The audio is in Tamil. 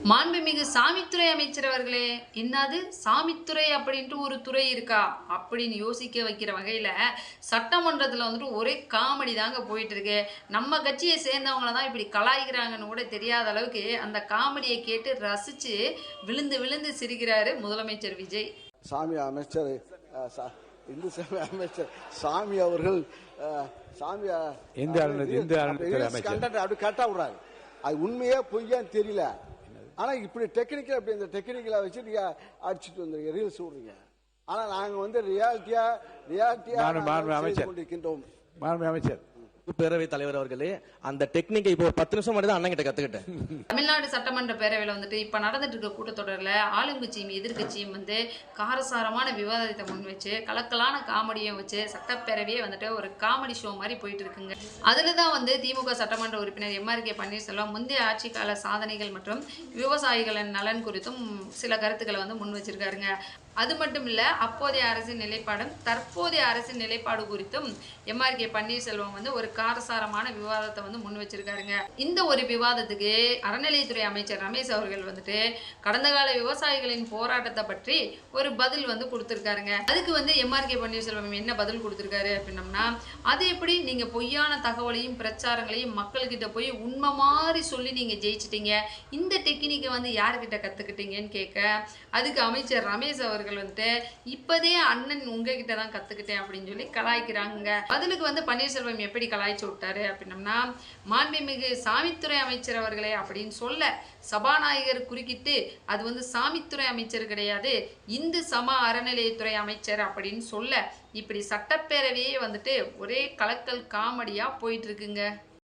மாண்புமிகு சாமித்துறை அமைச்சர் அவர்களே, என்னது சாமித்துறை அப்படின்ட்டு ஒரு துறை இருக்கா அப்படின்னு யோசிக்க வைக்கிற வகையில் சட்டமன்றத்தில் வந்துட்டு ஒரே காமெடி தாங்க போயிட்டு இருக்கு. நம்ம கட்சியை சேர்ந்தவங்கள தான் இப்படி கலாய்க்கிறாங்கன்னு கூட தெரியாத அளவுக்கு அந்த காமெடியை கேட்டு ரசித்து விழுந்து விழுந்து சிரிக்கிறாரு முதலமைச்சர் விஜய். சாமி அமைச்சர் இந்து சாமி அமைச்சர் சாமி அவர்கள் அப்படி கரெக்டா விடுறாரு. அது உண்மையே பொய்யான்னு தெரியல. ஆனா இப்படி டெக்னிக்கல் அப்படி இந்த டெக்னிக்கலா வச்சு நீங்க அடிச்சுட்டு வந்துருங்க, ரீல்ஸ் விடுறீங்க. ஆனா நாங்க வந்து ரியாலிட்டியா கொண்டிருக்கின்றோம். அமைச்சர் பேரவைத் தலைவர் அவர்களே, அந்த டெக்னிக்கை இப்போ 10 நிமிஷம் மட்டும் தான் அண்ணன் கிட்ட கத்துக்கிட்டேன். தமிழ்நாடு சட்டமன்ற பேரவையில் வந்துட்டு இப்ப நடந்துட்டு இருக்க கூட்டத்தொடரில் ஆளுங்கட்சியும் எதிர்கட்சியும் வந்து காரசாரமான விவாதத்தை முன் வச்சு கலக்கலான காமெடியும் வச்சு சட்டப்பேரவையே வந்துட்டு ஒரு காமெடி ஷோ மாதிரி போயிட்டு இருக்குங்க. அதுல தான் வந்து திமுக சட்டமன்ற உறுப்பினர் எம்.ஆர்.கே. பன்னீர்செல்வம் முந்தைய ஆட்சி கால சாதனைகள் மற்றும் விவசாயிகளின் நலன் குறித்தும் சில கருத்துக்களை வந்து முன் வச்சிருக்காருங்க. அது மட்டும் இல்ல, அப்போதைய அரசின் நிலைப்பாடும் தற்போதைய அரசின் நிலைப்பாடு குறித்தும் எம்.ஆர்.கே. பன்னீர்செல்வம் வந்து ஒரு காரசாரமான விவாதத்தை வந்து முன் வச்சிருக்காருங்க. இந்த ஒரு விவாதத்துக்கு அறநிலையத்துறை அமைச்சர் ரமேஷ் அவர்கள் வந்துட்டு கடந்த கால விவசாயிகளின் போராட்டத்தை பற்றி ஒரு பதில் வந்து கொடுத்திருக்காருங்க. அதுக்கு வந்து எம்.ஆர்.கே. பன்னீர்செல்வம் என்ன பதில் கொடுத்திருக்காரு அப்படின்னம்னா, அது எப்படி நீங்க பொய்யான தகவலையும் பிரச்சாரங்களையும் மக்கள்கிட்ட போய் உண்மை மாதிரி சொல்லி நீங்க ஜெயிச்சிட்டீங்க, இந்த டெக்னிக்கை வந்து யாருக்கிட்ட கத்துக்கிட்டீங்கன்னு கேட்க, அதுக்கு அமைச்சர் ரமேஷ் அவர்கள் வந்துட்டு இப்பதே அண்ணன் உங்ககிட்ட தான் கத்துக்கிட்டேன் அப்படின்னு சொல்லி கலாய்க்கிறாங்க. பதிலுக்கு வந்து பன்னீர்செல்வம் எப்படி கலாய்ச்சி விட்டாரு அப்படின்னம்னா, மாண்புமிகு சாமித்துறை அமைச்சர் அவர்களே அப்படின்னு சொல்ல சபாநாயகர் குறுக்கிட்டு, அது வந்து சாமித்துறை அமைச்சர் கிடையாது, இந்து சம அறநிலையத்துறை அமைச்சர் அப்படின்னு சொல்ல இப்படி சட்டப்பேரவையே வந்துட்டு ஒரே கலக்கல் காமெடியா போயிட்டு இருக்குங்க.